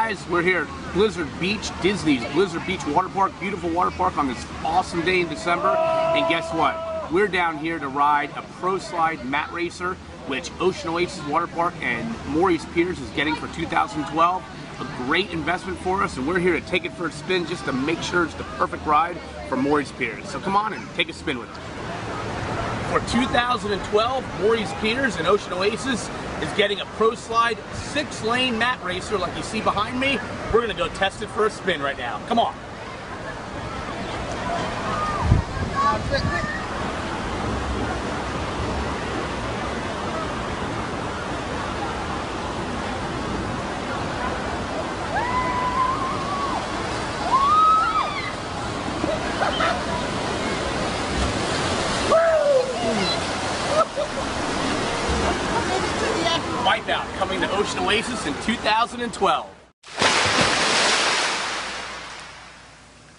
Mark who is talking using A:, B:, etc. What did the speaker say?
A: guys, we're here at Blizzard Beach, Disney's Blizzard Beach Water Park, beautiful water park on this awesome day in December. And guess what? We're down here to ride a Pro Slide mat racer, which Ocean Oasis Water Park and Morey's Piers is getting for 2012. A great investment for us, and we're here to take it for a spin just to make sure it's the perfect ride for Morey's Piers. So come on and take a spin with us. For 2012, Morey's Piers and Ocean Oasis is getting a Pro Slide 6-lane mat racer like you see behind me. We're gonna go test it for a spin right now. Come on. Wipeout coming to Ocean Oasis in 2012.